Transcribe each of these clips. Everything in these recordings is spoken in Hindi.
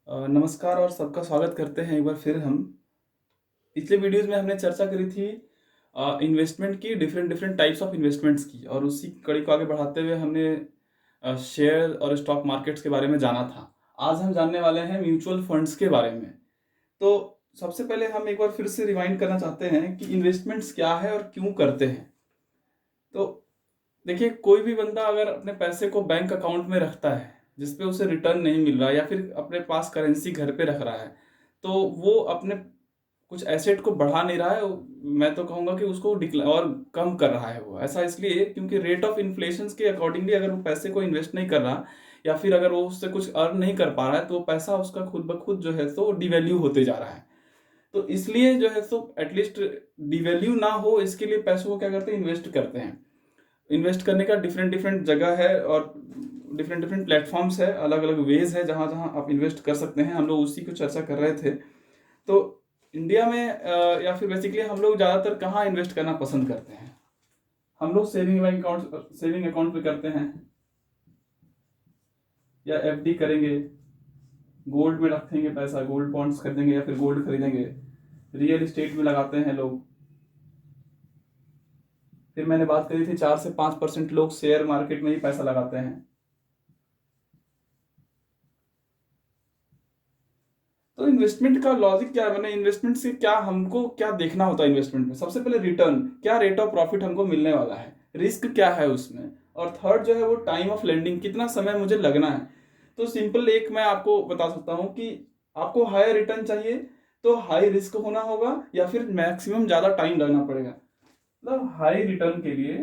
नमस्कार और सबका स्वागत करते हैं एक बार फिर हम। पिछले वीडियोज़ में हमने चर्चा करी थी इन्वेस्टमेंट की, different different types of investments की, और उसी कड़ी को आगे बढ़ाते हुए हमने शेयर और स्टॉक मार्केट्स के बारे में जाना था। आज हम जानने वाले हैं म्यूचुअल फंड्स के बारे में। तो सबसे पहले हम एक बार फिर से रिवाइंड करना चाहते हैं कि इन्वेस्टमेंट्स क्या है और क्यों करते हैं। तो देखिए, कोई भी बंदा अगर अपने पैसे को बैंक अकाउंट में रखता है जिसपे उसे रिटर्न नहीं मिल रहा है, या फिर अपने पास करेंसी घर पे रख रहा है, तो वो अपने कुछ एसेट को बढ़ा नहीं रहा है। मैं तो कहूँगा कि उसको और कम कर रहा है। वो ऐसा इसलिए क्योंकि रेट ऑफ इन्फ्लेशन के अकॉर्डिंगली अगर वो पैसे को इन्वेस्ट नहीं कर रहा, या फिर अगर वो उससे कुछ अर्न नहीं कर पा रहा है, तो वो पैसा उसका खुद ब खुद जो है तो डिवैल्यू होते जा रहा है। तो इसलिए जो है तो एटलीस्ट डिवैल्यू ना हो, इसके लिए पैसों को क्या करते हैं, इन्वेस्ट करते हैं। इन्वेस्ट करने का डिफरेंट डिफरेंट जगह है और डिफरेंट डिफरेंट प्लेटफॉर्म्स है, अलग अलग वेज है जहाँ जहाँ आप इन्वेस्ट कर सकते हैं। हम लोग उसी को चर्चा कर रहे थे। तो इंडिया में या फिर बेसिकली हम लोग ज़्यादातर कहाँ इन्वेस्ट करना पसंद करते हैं? हम लोग सेविंग अकाउंट पे करते हैं, या एफडी करेंगे, गोल्ड में रखेंगे पैसा, गोल्ड बॉन्ड्स खरीदेंगे या फिर गोल्ड खरीदेंगे, रियल इस्टेट में लगाते हैं लोग। फिर मैंने बात करी थी 4 से 5% लोग शेयर मार्केट में ही पैसा लगाते हैं। तो इन्वेस्टमेंट का लॉजिक क्या है, मैंने इन्वेस्टमेंट से क्या, हमको क्या देखना होता है इन्वेस्टमेंट में? सबसे पहले रिटर्न, क्या रेट ऑफ प्रॉफिट हमको मिलने वाला है, रिस्क क्या है उसमें, और थर्ड जो है वो टाइम ऑफ लेंडिंग, कितना समय मुझे लगना है। तो सिंपल एक मैं आपको बता सकता हूँ कि आपको हाई रिटर्न चाहिए तो हाई रिस्क होना होगा, या फिर मैक्सिमम ज्यादा टाइम लगना पड़ेगा। मतलब हाई रिटर्न के लिए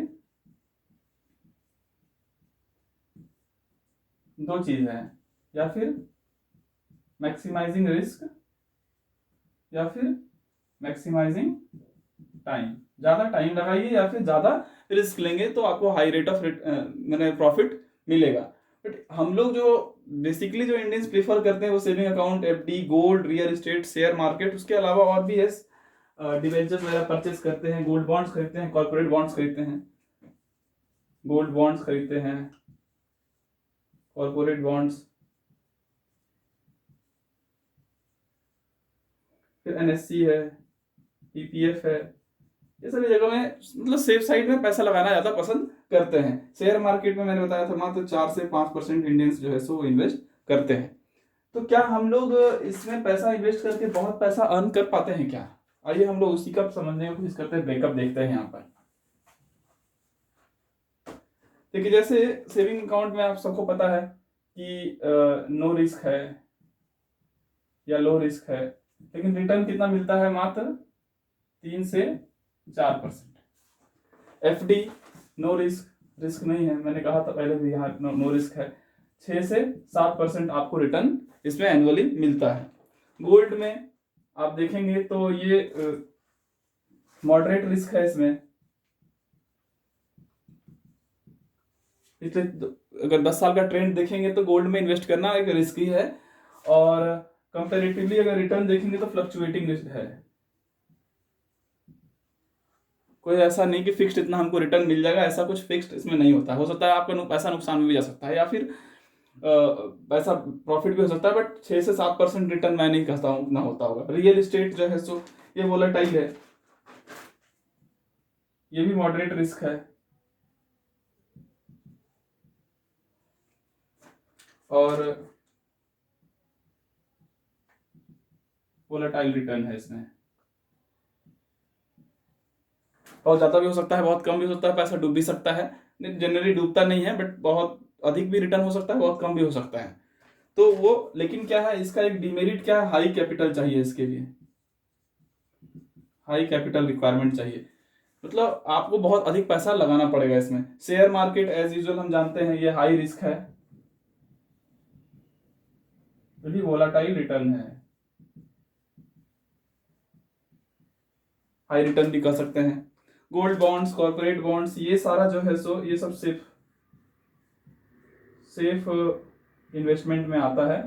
दो चीज है, या फिर मैक्सिमाइजिंग रिस्क, या फिर मैक्सिमाइजिंग टाइम। ज्यादा टाइम लगाइए या फिर ज्यादा रिस्क लेंगे तो आपको हाई रेट ऑफ मैंने प्रॉफिट मिलेगा। बट हम लोग जो बेसिकली जो इंडियंस प्रीफर करते हैं वो saving account, FD, gold, real estate, share market, उसके अलावा और भी है, डिवेंचर्स वगैरह परचेस करते हैं, गोल्ड बॉन्ड्स खरीदते हैं, कॉर्पोरेट बॉन्ड्स खरीदते हैं, गोल्ड बॉन्ड्स खरीदते हैं, कॉर्पोरेट बॉन्ड्स, फिर एनएससी है, पीपीएफ है। ये सभी जगह में मतलब सेफ साइड में पैसा लगाना ज्यादा पसंद करते हैं। शेयर मार्केट में मैंने बताया था मात्र 4 से 5% इंडियंस जो है सो इन्वेस्ट करते हैं। तो क्या हम लोग इसमें पैसा इन्वेस्ट करके बहुत पैसा अर्न कर पाते हैं क्या? आइए हम लोग उसी का समझने की कोशिश करते हैं, ब्रेकअप देखते हैं यहाँ पर। देखिए, जैसे सेविंग अकाउंट में आप सबको पता है कि नो रिस्क है या लो रिस्क है, लेकिन रिटर्न कितना मिलता है? मात्र 3 से 4%। एफडी नो रिस्क, रिस्क नहीं है, मैंने कहा था पहले भी, यहाँ नो रिस्क है। 6 से 7% आपको रिटर्न इसमें एनुअली मिलता है। गोल्ड में आप देखेंगे तो ये मॉडरेट रिस्क है इसमें। पिछले अगर 10 साल का ट्रेंड देखेंगे तो गोल्ड में इन्वेस्ट करना एक रिस्क ही है, और कंपेरेटिवली अगर रिटर्न देखेंगे तो फ्लक्चुएटिंग है। कोई ऐसा नहीं कि फिक्स्ड इतना हमको रिटर्न मिल जाएगा, ऐसा कुछ फिक्स्ड इसमें नहीं होता। हो सकता है आपका पैसा नुकसान में भी जा सकता है, या फिर पैसा प्रॉफिट भी हो सकता है, बट 6 से 7% रिटर्न मैं नहीं कहता हूँ ना होता होगा। रियल इस्टेट जो है सो ये वोलेटाइल है, ये भी मॉडरेट रिस्क है, और वोलेटाइल रिटर्न है इसमें। बहुत ज़्यादा भी हो सकता है, बहुत कम भी हो सकता है, पैसा डूब भी सकता है। जनरली डूबता नहीं है, बट बहुत अधिक भी रिटर्न हो सकता है, बहुत कम भी हो सकता है। तो वो, लेकिन क्या है इसका एक डिमेरिट क्या है, हाई कैपिटल चाहिए इसके लिए, हाई कैपिटल रिक्वायरमेंट चाहिए। मतलब आपको बहुत अधिक पैसा लगाना पड़ेगा इसमें। शेयर मार्केट एज यूजुअल हम जानते हैं ये हाई रिस्क है, तो भी वोलाटाइल रिटर्न है, हाई रिटर्न भी कर सकते हैं। गोल्ड बॉन्ड्स, कॉर्पोरेट बॉन्ड्स, ये सारा जो है सो ये सब सेफ सेफ इन्वेस्टमेंट में आता है,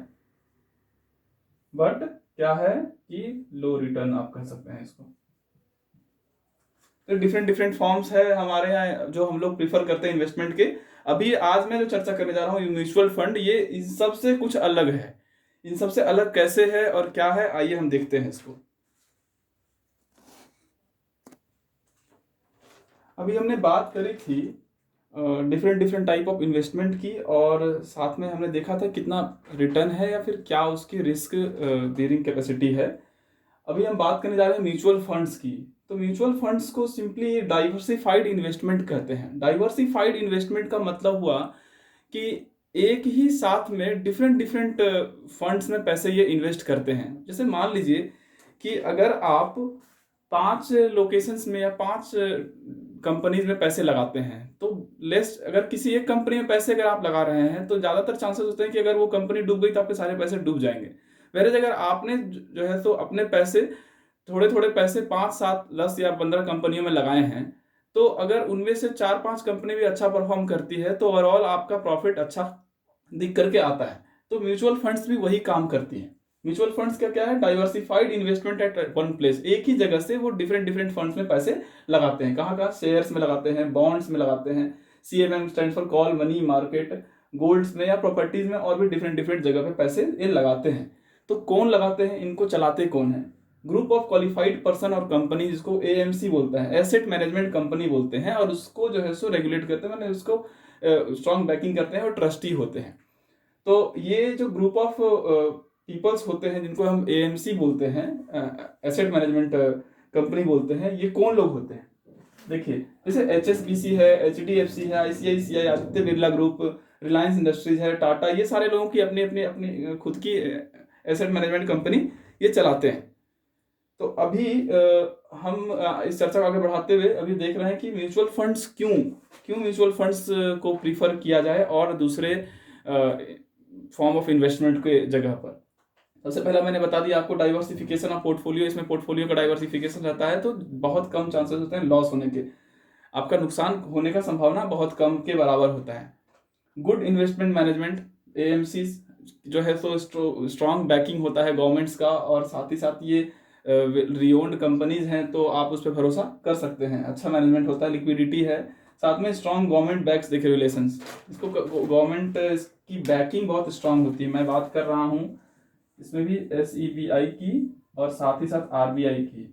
बट क्या है कि लो रिटर्न आप कह सकते हैं इसको। तो डिफरेंट डिफरेंट फॉर्म्स है हमारे यहाँ जो हम लोग प्रीफर करते हैं इन्वेस्टमेंट के। अभी आज मैं जो चर्चा करने जा रहा हूँ म्यूचुअल फंड, ये इन सब से कुछ अलग है। इन सबसे अलग कैसे है और क्या है, आइए हम देखते हैं इसको। अभी हमने बात करी थी different different type of investment की, और साथ में हमने देखा था कितना रिटर्न है या फिर क्या उसकी रिस्क बेयरिंग कैपेसिटी है। अभी हम बात करने जा रहे हैं म्यूचुअल फंड्स की। तो म्यूचुअल फंड्स को सिंपली डाइवर्सिफाइड इन्वेस्टमेंट कहते हैं। डाइवर्सिफाइड इन्वेस्टमेंट का मतलब हुआ कि एक ही साथ में डिफरेंट डिफरेंट फंड्स में पैसे ये इन्वेस्ट करते हैं। जैसे मान लीजिए कि अगर आप 5 लोकेशंस में या 5 कंपनीज में पैसे लगाते हैं, तो लेस अगर किसी एक कंपनी में पैसे अगर आप लगा रहे हैं तो ज़्यादातर चांसेस होते हैं कि अगर वो कंपनी डूब गई तो आपके सारे पैसे डूब जाएंगे। वैसे अगर आपने जो है तो अपने पैसे थोड़े थोड़े पैसे 5 7 10 या 15 कंपनियों में लगाए हैं, तो अगर उनमें से 4 5 कंपनी भी अच्छा परफॉर्म करती है तो ओवरऑल आपका प्रॉफिट अच्छा दिख करके आता है। तो म्यूचुअल फंड्स भी वही काम करती है। म्यूचुअल फंड्स का क्या है, diversified investment at one place. एक ही जगह से वो डिफरेंट डिफरेंट फंड्स में पैसे लगाते हैं। कहाँ कहाँ, शेयर्स में लगाते हैं, बॉन्ड्स में लगाते हैं, CMM stand for call money market, golds में या प्रॉपर्टीज में, और भी डिफरेंट डिफरेंट जगह पे पैसे ये लगाते हैं। तो कौन लगाते हैं, इनको चलाते कौन है? ग्रुप ऑफ क्वालिफाइड पर्सन और कंपनी, जिसको AMC बोलता है, एसेट मैनेजमेंट कंपनी बोलते हैं, और उसको जो है सो रेगुलेट करते हैं, मैंने उसको स्ट्रॉन्ग बैकिंग करते हैं और ट्रस्टी होते हैं। तो ये जो ग्रुप ऑफ पीपल्स होते हैं जिनको हम AMC बोलते हैं, एसेट मैनेजमेंट कंपनी बोलते हैं, ये कौन लोग होते हैं? देखिए, जैसे HSBC है, HDFC है, ICICI, Aditya Birla group, Reliance industries है, टाटा, ये सारे लोगों की अपनी अपनी अपनी खुद की एसेट मैनेजमेंट कंपनी ये चलाते हैं। तो अभी हम इस चर्चा को आगे बढ़ाते हुए अभी देख रहे हैं कि म्यूचुअल फंड्स क्यों क्यों म्यूचुअल फंड्स को प्रीफर किया जाए और दूसरे फॉर्म ऑफ इन्वेस्टमेंट के जगह पर। सबसे पहला मैंने बता दिया आपको डाइवर्सिफिकेशन ऑफ पोर्टफोलियो। इसमें पोर्टफोलियो का डाइवर्सिफिकेशन रहता है तो बहुत कम चांसेस होते हैं लॉस होने के, आपका नुकसान होने का संभावना बहुत कम के बराबर होता है। गुड इन्वेस्टमेंट मैनेजमेंट, AMC जो है सो स्ट्रॉन्ग बैकिंग होता है गवर्नमेंट्स का, और साथ ही साथ ये रिओन्ड कंपनीज हैं तो आप उस पर भरोसा कर सकते हैं। अच्छा मैनेजमेंट होता है, लिक्विडिटी है, साथ में स्ट्रॉन्ग गवर्नमेंट बैक्स। देखिए रिलेशंस, इसको गवर्नमेंट की बैकिंग बहुत स्ट्रांग होती है। मैं बात कर रहा हूँ इसमें भी SEBI की और साथ ही साथ RBI की,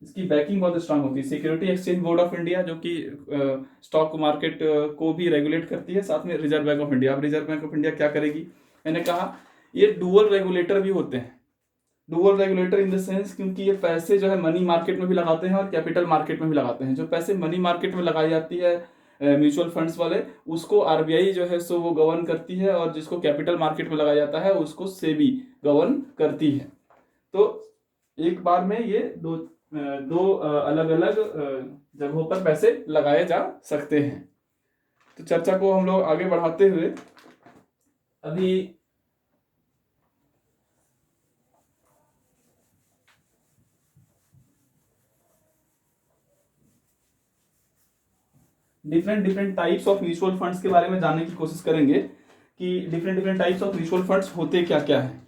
इसकी बैकिंग बहुत स्ट्रांग होती है। Security exchange board of India जो कि स्टॉक मार्केट को भी रेगुलेट करती है, साथ में रिजर्व बैंक ऑफ इंडिया। अब रिजर्व बैंक ऑफ इंडिया क्या करेगी, मैंने कहा ये डुअल रेगुलेटर भी होते हैं। Dual regulator in the sense क्योंकि ये पैसे जो है मनी मार्केट में भी लगाते हैं और कैपिटल मार्केट में भी लगाते हैं। जो पैसे मनी मार्केट में लगाई जाती है म्यूचुअल फंड्स वाले, उसको RBI जो है सो वो गवर्न करती है, और जिसको कैपिटल मार्केट में लगाया जाता है उसको सेबी गवर्न करती है। तो एक बार में ये दो अलग अलग जगहों पर पैसे लगाए जा सकते हैं। तो चर्चा को हम लोग आगे बढ़ाते हुए अभी different different types of mutual funds के बारे में जानने की कोशिश करेंगे कि different different types of mutual funds होते क्या क्या है।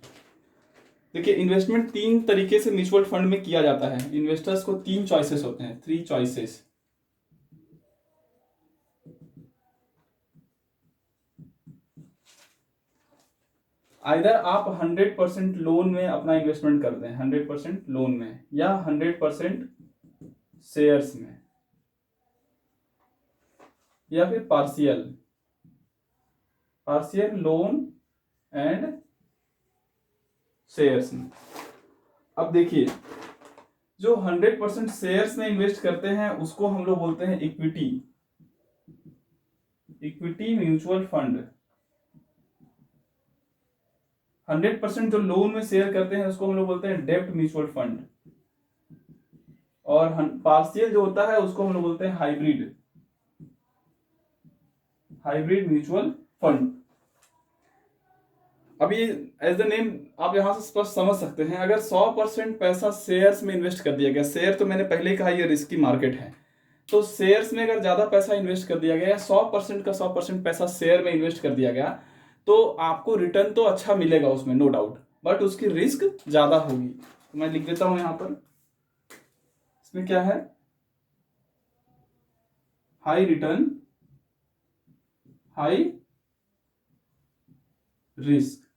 देखिए, इन्वेस्टमेंट 3 तरीके से म्यूचुअल फंड में किया जाता है। इन्वेस्टर्स को 3 चॉइसेस होते हैं, 3 चॉइसेस। आइदर आप 100% लोन में अपना इन्वेस्टमेंट करते हैं, 100% लोन में, या 100% शेयर्स में, या फिर partial partial loan and shares में। अब देखिए, जो 100% शेयर्स में इन्वेस्ट करते हैं उसको हम लोग बोलते हैं इक्विटी इक्विटी म्यूचुअल फंड। 100% जो लोन में शेयर करते हैं उसको हम लोग बोलते हैं डेब्ट म्यूचुअल फंड, और पार्शियल जो होता है उसको हम लोग बोलते हैं हाइब्रिड म्यूचुअल फंड। अभी एज द नेम आप यहां से स्पष्ट समझ सकते हैं, अगर 100% पैसा शेयर्स में इन्वेस्ट कर दिया गया, शेयर तो मैंने पहले ही कहा ये रिस्की मार्केट है, तो शेयर्स में अगर ज्यादा पैसा इन्वेस्ट कर दिया गया, या 100% का 100% पैसा शेयर में इन्वेस्ट कर दिया गया, तो आपको रिटर्न तो अच्छा मिलेगा उसमें, नो डाउट, बट उसकी रिस्क ज्यादा होगी। तो मैं लिख देता हूं यहां पर, इसमें क्या है, high return high risk.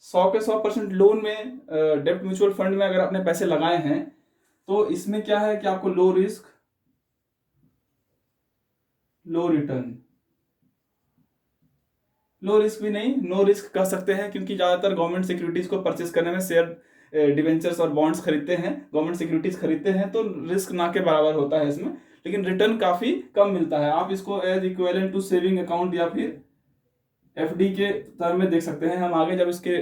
100% loan में, डेब्ट म्यूचुअल फंड में अगर आपने पैसे लगाए हैं तो इसमें क्या है कि आपको लो रिस्क लो रिटर्न, लो रिस्क भी नहीं, नो रिस्क कह सकते हैं, क्योंकि ज्यादातर गवर्नमेंट सिक्योरिटीज को परचेस करने में शेयर, डिवेंचर्स और बॉन्ड्स खरीदते हैं, गवर्नमेंट सिक्योरिटीज खरीदते हैं, तो रिस्क ना के बराबर होता है इसमें, लेकिन रिटर्न काफी कम मिलता है। आप इसको as equivalent to saving account या फिर एफडी के टर्म में देख सकते हैं। हम आगे जब इसके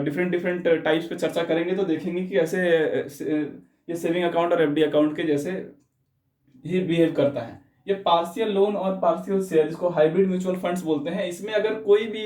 डिफरेंट डिफरेंट टाइप्स पे चर्चा करेंगे तो देखेंगे कि ऐसे ये सेविंग अकाउंट और एफडी अकाउंट के जैसे ही बिहेव करता है। ये पार्शियल लोन और पार्शियल शेयर, जिसको हाइब्रिड म्यूचुअल फंड्स बोलते हैं, इसमें अगर कोई भी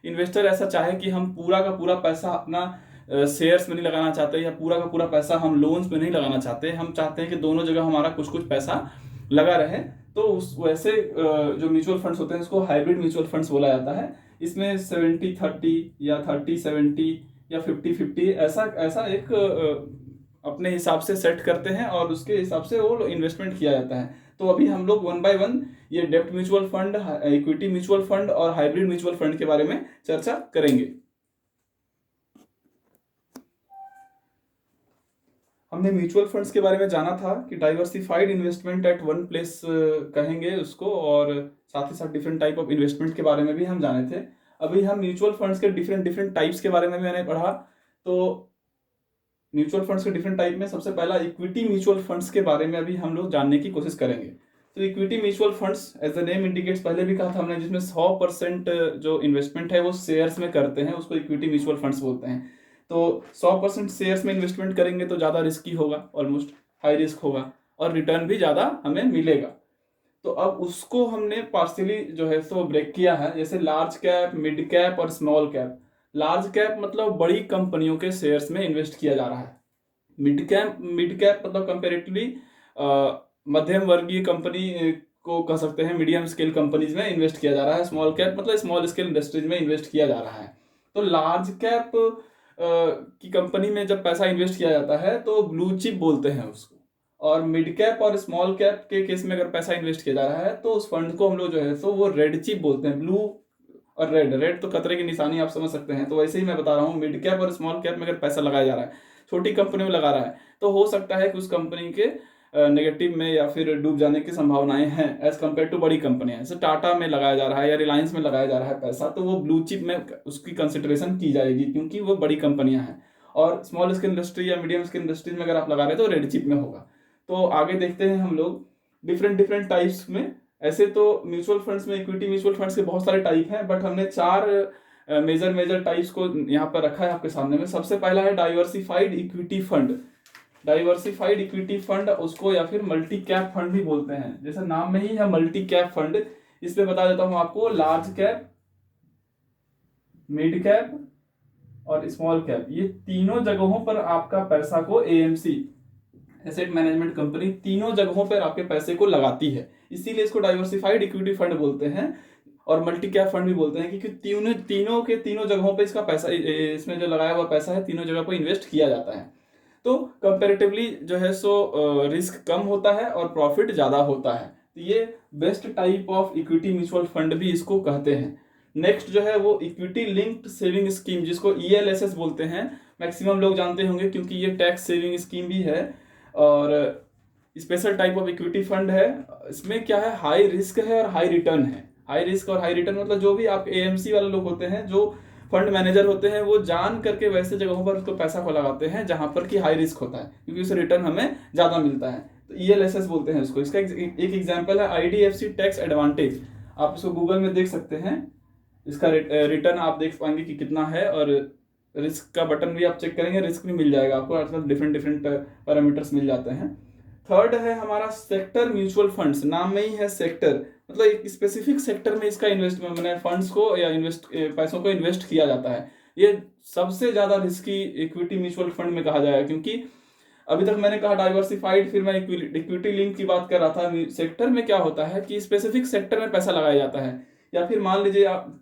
इन्वेस्टर ऐसा चाहे कि हम पूरा का पूरा पैसा अपना शेयर्स में नहीं लगाना चाहते या पूरा का पूरा पैसा हम लोन्स में नहीं लगाना चाहते, हम चाहते हैं कि दोनों जगह हमारा कुछ कुछ पैसा लगा रहे, तो उस वैसे जो म्यूचुअल फंड्स होते हैं उसको हाइब्रिड म्यूचुअल फंड्स बोला जाता है। इसमें 70-30 या 30-70 या 50-50 ऐसा ऐसा एक अपने हिसाब से सेट करते हैं और उसके हिसाब से वो इन्वेस्टमेंट किया जाता है। तो अभी हम लोग 1 बाय 1 ये डेब्ट mutual fund, equity mutual fund और हाइब्रिड म्यूचुअल फंड के बारे में चर्चा करेंगे। हमने म्यूचुअल फंड्स के बारे में जाना था कि diversified investment at one place कहेंगे उसको, और साथ ही साथ डिफरेंट टाइप ऑफ इन्वेस्टमेंट के बारे में भी हम जाने थे। अभी हम म्यूचुअल फंड्स के डिफरेंट डिफरेंट टाइप्स के बारे में भी मैंने पढ़ा। तो म्यूचुअल फंड्स के डिफरेंट टाइप में सबसे पहला इक्विटी म्यूचुअल फंड्स के बारे में अभी हम लोग जानने की कोशिश करेंगे। तो equity mutual funds as the name indicates, पहले भी कहा था हमने, जिसमें 100% जो इन्वेस्टमेंट है वो शेयर्स में करते हैं, उसको इक्विटी म्यूचुअल फंड्स बोलते हैं। तो 100% शेयर्स में इन्वेस्टमेंट करेंगे तो ज़्यादा रिस्की होगा, ऑलमोस्ट हाई रिस्क होगा, और रिटर्न भी ज़्यादा हमें मिलेगा। तो अब उसको हमने पार्शियली जो है सो ब्रेक किया है, जैसे लार्ज कैप, मिड कैप और स्मॉल कैप। लार्ज कैप मतलब बड़ी कंपनियों के शेयर्स में इन्वेस्ट किया जा रहा है। मिड कैप मतलब कंपेरेटिवली मध्यम वर्गीय कंपनी को कह सकते हैं, मीडियम स्केल कंपनीज में इन्वेस्ट किया जा रहा है। स्मॉल कैप मतलब स्मॉल स्केल इंडस्ट्रीज में इन्वेस्ट किया जा रहा है। तो लार्ज कैप की कंपनी में जब पैसा इन्वेस्ट किया जाता है तो ब्लू चिप बोलते हैं उसको, और मिड कैप और स्मॉल कैप के केस में अगर पैसा इन्वेस्ट किया जा रहा है तो उस फंड को हम लोग जो है तो वो रेड चिप बोलते हैं। ब्लू और रेड, रेड तो खतरे की निशानी, आप समझ सकते हैं। तो वैसे ही मैं बता रहा हूँ, मिड कैप और स्मॉल कैप में अगर पैसा लगाया जा रहा है, छोटी कंपनी में लगा रहा है, तो हो सकता है कि उस कंपनी के नेगेटिव में या फिर डूब जाने की संभावनाएं हैं एज कम्पेयर टू बड़ी कंपनियां। जैसे टाटा में लगाया जा रहा है या रिलायंस में लगाया जा रहा है पैसा, तो वो ब्लू चिप में उसकी कंसिडरेशन की जाएगी क्योंकि वो बड़ी कंपनियां हैं। और स्मॉल स्केल इंडस्ट्री या मीडियम स्केल इंडस्ट्रीज में अगर आप लगा रहे हैं तो रेड चिप में होगा। तो आगे देखते हैं हम लोग डिफरेंट डिफरेंट टाइप्स में। ऐसे तो म्यूचुअल फंड्स में, इक्विटी म्यूचुअल फंड्स के बहुत सारे टाइप हैं, बट हमने 4 मेजर टाइप्स को यहाँ पर रखा है आपके सामने में। सबसे पहला है diversified equity fund. Diversified equity fund उसको या फिर मल्टी कैप फंड भी बोलते हैं, जैसे नाम में ही है मल्टी कैप फंड। इसमें बता देता हूं आपको, लार्ज कैप, मिड कैप और स्मॉल कैप, ये तीनों जगहों पर आपका पैसा को एएमसी, एसेट मैनेजमेंट कंपनी, तीनों जगहों पर आपके पैसे को लगाती है, इसीलिए इसको डाइवर्सिफाइड इक्विटी फंड बोलते हैं और मल्टी कैप फंड भी बोलते हैं, क्योंकि तीनों जगहों पे इसका पैसा, इसमें जो लगाया हुआ पैसा है तीनों जगह पर इन्वेस्ट किया जाता है। तो कंपैरेटिवली जो है सो रिस्क कम होता है और प्रॉफिट ज़्यादा होता है। तो ये best type of equity mutual fund भी इसको कहते हैं। नेक्स्ट जो है वो इक्विटी लिंक्ड सेविंग स्कीम, जिसको ईएलएसएस बोलते हैं, मैक्सिमम लोग जानते होंगे क्योंकि ये टैक्स सेविंग स्कीम भी है और special type of equity fund है। इसमें क्या है, हाई रिस्क है और हाई रिटर्न है। हाई रिस्क और हाई रिटर्न मतलब जो भी आप एएमसी वाले लोग होते हैं, जो फंड मैनेजर होते हैं, वो जान करके वैसे जगहों पर उसको पैसा को लगाते हैं जहां पर कि हाई रिस्क होता है, क्योंकि उससे रिटर्न हमें ज्यादा मिलता है। तो ईएलएसएस बोलते हैं इसको। इसका एक एग्जांपल है आईडीएफसी टैक्स एडवांटेज। आप इसको गूगल में देख सकते हैं, इसका रिटर्न आप देख पाएंगे कि कितना है, और रिस्क का बटन भी आप चेक करेंगे, रिस्क भी मिल जाएगा आपको, मतलब डिफरेंट डिफरेंट पैरामीटर्स मिल जाते हैं। थर्ड है हमारा सेक्टर म्यूचुअल फंड्स। नाम में ही है सेक्टर, मतलब एक स्पेसिफिक सेक्टर में इसका इन्वेस्टमेंट, मैंने फंड्स को या पैसों को इन्वेस्ट किया जाता है। ये सबसे ज्यादा रिस्की इक्विटी म्यूचुअल फंड में कहा जाएगा, क्योंकि अभी तक मैंने कहा डाइवर्सिफाइड, फिर मैं इक्विटी लिंक की बात कर रहा था। सेक्टर में क्या होता है कि स्पेसिफिक सेक्टर में पैसा लगाया जाता है, या फिर मान लीजिए आप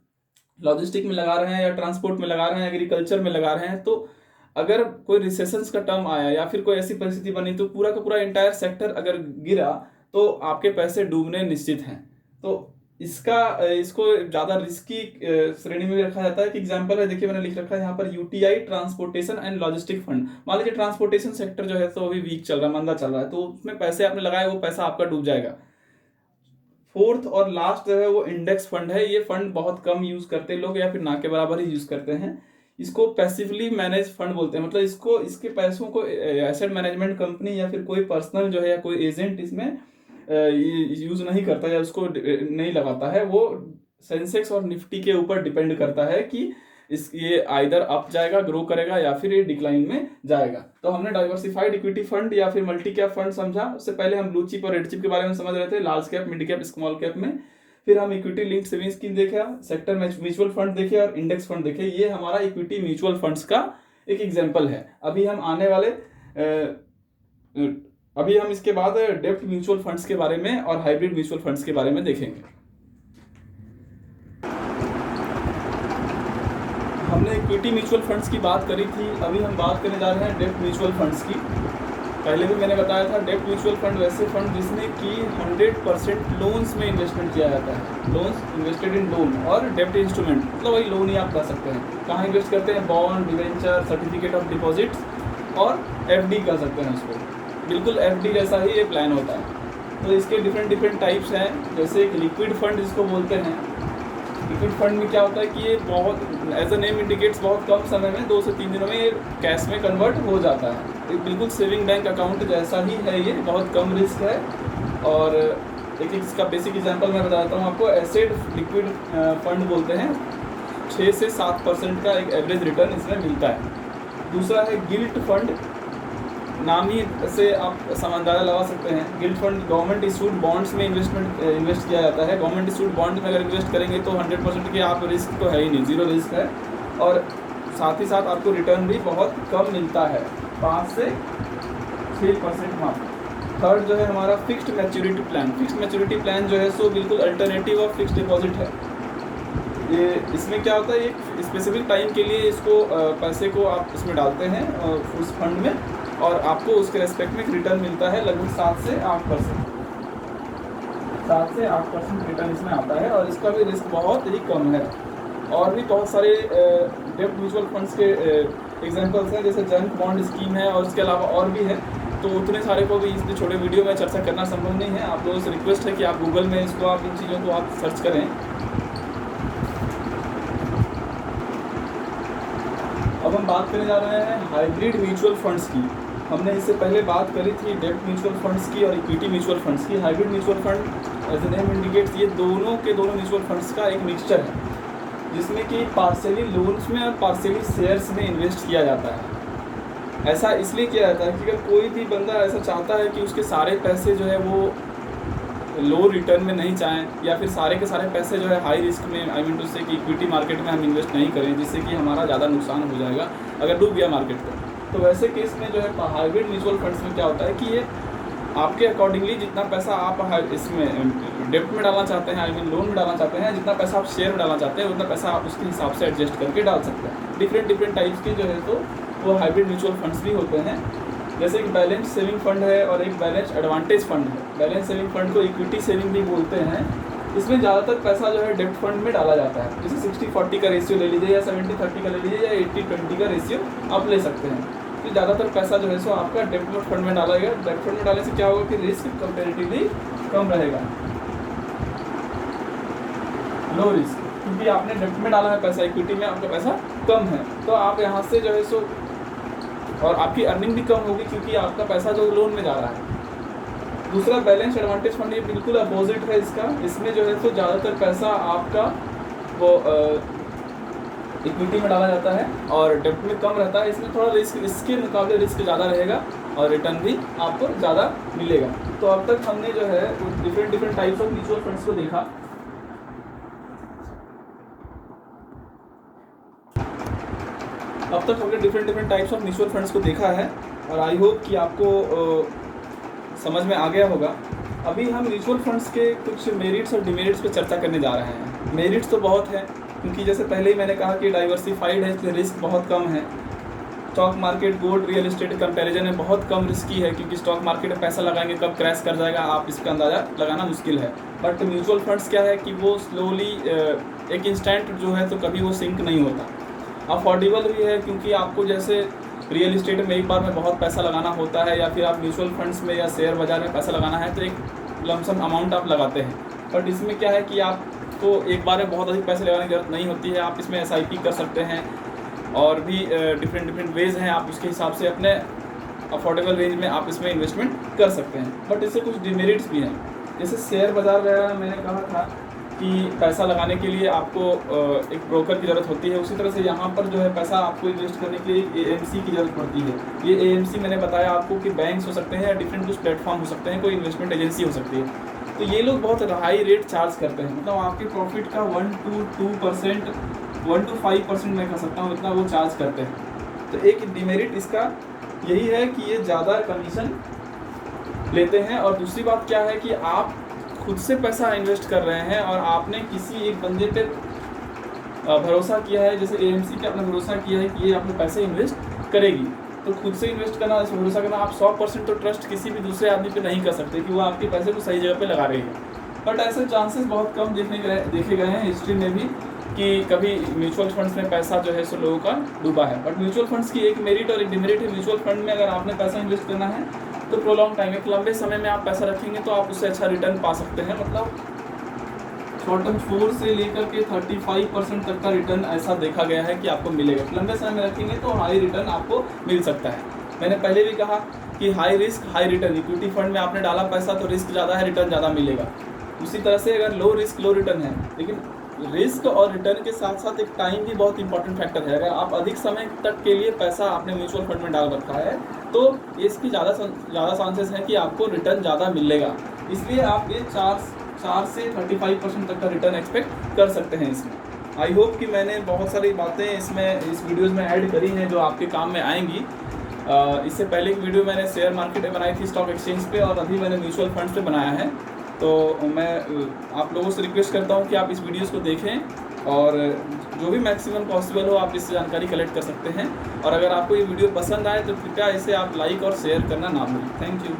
लॉजिस्टिक में लगा रहे हैं या ट्रांसपोर्ट में लगा रहे हैं, एग्रीकल्चर में लगा रहे हैं, तो अगर कोई रिसेशन का टर्म आया या फिर कोई ऐसी परिस्थिति बनी तो पूरा का पूरा एंटायर सेक्टर अगर गिरा तो आपके पैसे डूबने निश्चित हैं। तो इसको ज़्यादा रिस्की श्रेणी में भी रखा जाता है। कि एग्जांपल है, देखिए मैंने लिख रखा है यहाँ पर UTI transportation and logistic fund. मान लीजिए ट्रांसपोर्टेशन सेक्टर जो है तो अभी वीक चल रहा है, मंदा चल रहा है, तो उसमें पैसे आपने लगाए, वो पैसा आपका डूब जाएगा। फोर्थ और लास्ट जो है वो इंडेक्स फंड है। ये फंड बहुत कम यूज करते हैं लोग, या फिर ना के बराबर ही यूज करते हैं। इसको पैसिवली मैनेज फंड बोलते हैं, मतलब इसके पैसों को एसेट मैनेजमेंट कंपनी या फिर कोई पर्सनल जो है या कोई एजेंट इसमें यूज नहीं करता या उसको नहीं लगाता है। वो सेंसेक्स और निफ्टी के ऊपर डिपेंड करता है कि ये आइदर अप जाएगा, ग्रो करेगा, या फिर ये डिक्लाइन में जाएगा। तो हमने डाइवर्सिफाइड इक्विटी फंड या फिर मल्टी कैप फंड समझा। उससे पहले हम ब्लू चिप और रेड चिप के बारे में समझ रहे थे, large cap, mid cap, small cap में। फिर हम इक्विटी लिंक्ड सेविंग स्कीम देखे, सेक्टर म्यूचुअल फंड देखे और इंडेक्स फंड देखे। ये हमारा इक्विटी म्यूचुअल फंड्स का एक एग्जाम्पल है। अभी हम इसके बाद डेब्ट म्यूचुअल फंड्स के बारे में और हाइब्रिड म्यूचुअल फंड्स के बारे में देखेंगे। हमने इक्विटी म्यूचुअल फंड्स की बात करी थी, अभी हम बात करने जा रहे हैं डेब्ट म्यूचुअल फंड्स की। पहले भी मैंने बताया था, डेब्ट म्यूचुअल फंड वैसे फंड जिसमें कि 100% लोन्स में इन्वेस्टमेंट किया जाता है। लोन्स, इन्वेस्टेड इन लोन और डेब्ट इंस्ट्रूमेंट, मतलब वही लोन ही आप कह सकते हैं। कहाँ इन्वेस्ट करते हैं? Bond, debenture, certificate of deposits और एफडी कह सकते हैं उसको। बिल्कुल एफडी जैसा ही ये प्लान होता है। तो इसके डिफरेंट टाइप्स हैं। जैसे एक लिक्विड फंड जिसको बोलते हैं। लिक्विड फंड में क्या होता है कि ये बहुत, एज अ नेम इंडिकेट्स, बहुत कम समय में 2 से 3 दिनों में ये कैश में कन्वर्ट हो जाता है। एक बिल्कुल सेविंग बैंक अकाउंट जैसा ही है, ये बहुत कम रिस्क है। और एक इसका बेसिक एग्जांपल मैं बताता हूँ आपको। एसेट लिक्विड फंड बोलते हैं। 6 से 7% का एक एवरेज रिटर्न इसमें मिलता है। दूसरा है गिल्ट फंड। नाम ही से आप अंदाजा लगा सकते हैं। Guilt fund government issued bonds में इन्वेस्ट किया जाता है। गवर्नमेंट इशूड बॉन्ड में अगर इन्वेस्ट करेंगे तो 100% के आप रिस्क तो है ही नहीं, 0 रिस्क है। और साथ ही साथ आपको रिटर्न भी बहुत कम मिलता है, 5 से 6% मात्र। थर्ड जो है हमारा fixed maturity plan. Fixed maturity plan जो है सो बिल्कुल अल्टरनेटिव ऑफ फिक्स्ड डिपॉजिट है। ये इसमें क्या होता है, एक स्पेसिफिक टाइम के लिए इसको पैसे को आप इसमें डालते हैं उस फंड में, और आपको उसके रेस्पेक्ट में रिटर्न मिलता है लगभग 7 से 8%। 7 से 8% रिटर्न इसमें आता है और इसका भी रिस्क बहुत ही कम है। और भी बहुत सारे डेब्ट म्यूचुअल फंड्स के एग्जांपल्स हैं, जैसे जंक बॉन्ड स्कीम है और इसके अलावा और भी है। तो उतने सारे को भी इस छोटे वीडियो में चर्चा करना संभव नहीं है। आप लोगों से रिक्वेस्ट है कि आप गूगल में इसको, आप इन चीज़ों को आप सर्च करें। अब हम बात करने जा रहे हैं हाइब्रिड म्यूचुअल फंड्स की। हमने इससे पहले बात करी थी डेब्ट म्यूचुअल फंड्स की और इक्विटी म्यूचुअल फंड्स की। Hybrid mutual fund as a name indicates, ये दोनों म्यूचुअल फंड्स का एक मिक्सचर है, जिसमें कि पार्शियली लोन्स में और पार्शियली शेयर्स में इन्वेस्ट किया जाता है। ऐसा इसलिए किया जाता है कि अगर कोई भी बंदा ऐसा चाहता है कि उसके सारे पैसे जो है वो लो रिटर्न में नहीं चाहें, या फिर सारे के सारे पैसे जो है हाई रिस्क में, आई मीन टू से कि इक्विटी मार्केट में हम इन्वेस्ट नहीं करें, जिससे कि हमारा ज़्यादा नुकसान हो जाएगा अगर डूब गया मार्केट तो वैसे केस में जो है हाइब्रिड म्यूचुअल फंड्स में क्या होता है कि ये आपके अकॉर्डिंगली जितना पैसा आप इसमें डेब्ट में डालना चाहते हैं, आई मीन लोन में डालना चाहते हैं, जितना पैसा आप शेयर में डालना चाहते हैं, उतना पैसा आप उसके हिसाब से एडजस्ट करके डाल सकते हैं। डिफरेंट टाइप्स के जो है तो वो हाइब्रिड म्यूचुअल फंड्स भी होते हैं। जैसे एक बैलेंस सेविंग फंड है और एक बैलेंस एडवांटेज फंड है। बैलेंस सेविंग फंड को इक्विटी सेविंग भी बोलते हैं। इसमें ज़्यादातर पैसा जो है डेब्ट फंड में डाला जाता है। जैसे 60-40 का रेशियो ले लीजिए, या 70-30 का ले लीजिए, या 80-20 का रेशियो आप ले सकते हैं। तो ज़्यादातर पैसा जो है सो आपका डेब्ट फंड में डाला गया। डेब्ट फंड में डालने से क्या होगा कि रिस्क कंपेरेटिवली कम रहेगा, लो रिस्क, क्योंकि आपने डेब्ट में डाला है पैसा, इक्विटी में आपका पैसा कम है। तो आप यहाँ से जो है सो, और आपकी अर्निंग भी कम होगी क्योंकि आपका पैसा जो लोन में जा रहा है। दूसरा बैलेंस एडवांटेज फंड, ये बिल्कुल अपोजिट है इसका। इसमें जो है तो ज़्यादातर पैसा आपका वो इक्विटी में डाला जाता है और डेब्ट में कम रहता है। इसमें थोड़ा रिस्क, इसके मुकाबले रिस्क ज़्यादा रहेगा और रिटर्न भी आपको ज़्यादा मिलेगा। तो अब तक हमने जो है different types of mutual funds को देखा। अब तक हमने different types of mutual funds को देखा है और आई होप कि आपको समझ में आ गया होगा। अभी हम म्यूचुअल फंड्स के कुछ मेरिट्स और डिमेरिट्स पे चर्चा करने जा रहे हैं। मेरिट्स तो बहुत है, क्योंकि जैसे पहले ही मैंने कहा कि डाइवर्सिफाइड है, इसलिए रिस्क बहुत कम है। Stock market, gold, real estate comparison में बहुत कम रिस्की है, क्योंकि स्टॉक मार्केट में पैसा लगाएंगे कब क्रैश कर जाएगा आप इसका अंदाज़ा लगाना मुश्किल है। बट म्यूचुअल फंड्स क्या है कि वो स्लोली एक इंस्टेंट जो है तो कभी वो सिंक नहीं होता। अफोर्डेबल भी है, क्योंकि आपको जैसे रियल एस्टेट में एक बार में बहुत पैसा लगाना होता है, या फिर आप म्यूचुअल फंड्स में या शेयर बाजार में पैसा लगाना है तो एक लमसम अमाउंट आप लगाते हैं। बट इसमें क्या है कि आपको एक बार में बहुत अधिक पैसे लगाने की जरूरत नहीं होती है। आप इसमें SIP कर सकते हैं, और भी डिफरेंट वेज़ हैं, आप उसके हिसाब से अपने अफोर्डेबल रेंज में आप इसमें इन्वेस्टमेंट कर सकते हैं। बट इससे कुछ डिमेरिट्स भी हैं, जैसे शेयर बाजार वगैरह मैंने कहा था कि पैसा लगाने के लिए आपको एक ब्रोकर की ज़रूरत होती है, उसी तरह से यहाँ पर जो है पैसा आपको इन्वेस्ट करने के लिए एक AMC की ज़रूरत पड़ती है। ये AMC मैंने बताया आपको कि बैंक्स हो सकते हैं या डिफरेंट कुछ प्लेटफॉर्म हो सकते हैं, कोई इन्वेस्टमेंट एजेंसी हो सकती है। तो ये लोग बहुत हाई रेट चार्ज करते हैं, मतलब आपके प्रॉफिट का 1 to 5% मैं कह सकता हूँ, इतना वो चार्ज करते हैं। तो एक डिमेरिट इसका यही है कि ये ज़्यादा कमीशन लेते हैं। और दूसरी बात क्या है कि आप खुद से पैसा इन्वेस्ट कर रहे हैं और आपने किसी एक बंदे पे भरोसा किया है, जैसे AMC पे आपने भरोसा किया है कि ये अपने पैसे इन्वेस्ट करेगी, तो खुद से इन्वेस्ट करना, इस भरोसा करना, आप 100% तो ट्रस्ट किसी भी दूसरे आदमी पे नहीं कर सकते कि वो आपके पैसे को सही जगह पे लगा रही है। बट ऐसे चांसेस बहुत कम देखे गए हैं हिस्ट्री में भी कि कभी म्यूचुअल फंड्स में पैसा जो है सो लोगों का डूबा है। बट म्यूचुअल फंड्स की एक मेरिट और एक डिमेरिट है। म्यूचुअल फंड में अगर आपने पैसा इन्वेस्ट करना है तो प्रोलॉन्ग टाइम, एक लंबे समय में आप पैसा रखेंगे तो आप उससे अच्छा रिटर्न पा सकते हैं। मतलब शॉर्ट टर्म 4 से लेकर के 35% तक का रिटर्न ऐसा देखा गया है कि आपको मिलेगा। लंबे समय में रखेंगे तो हाई रिटर्न आपको मिल सकता है। मैंने पहले भी कहा कि high risk high return. Equity fund में आपने डाला पैसा तो रिस्क ज़्यादा है, रिटर्न ज़्यादा मिलेगा। उसी तरह से अगर लो रिस्क लो रिटर्न है, लेकिन रिस्क और रिटर्न के साथ साथ एक टाइम भी बहुत इंपॉर्टेंट फैक्टर है। अगर आप अधिक समय तक के लिए पैसा आपने म्यूचुअल फंड में डाल रखा है तो इसकी ज़्यादा चांसेस है कि आपको रिटर्न ज़्यादा मिलेगा। इसलिए आप ये 4 से 35% तक का रिटर्न एक्सपेक्ट कर सकते हैं इसमें। आई होप कि मैंने बहुत सारी बातें इस वीडियोज़ में ऐड करी हैं जो आपके काम में आएंगी। इससे पहले एक वीडियो मैंने शेयर मार्केट में बनाई थी स्टॉक एक्सचेंज पे, और अभी मैंने म्यूचुअल फंड्स पे बनाया है। तो मैं आप लोगों से रिक्वेस्ट करता हूं कि आप इस वीडियोस को देखें और जो भी मैक्सिमम पॉसिबल हो आप इससे जानकारी कलेक्ट कर सकते हैं। और अगर आपको ये वीडियो पसंद आए तो कृपया इसे आप लाइक और शेयर करना ना भूलें। Thank you.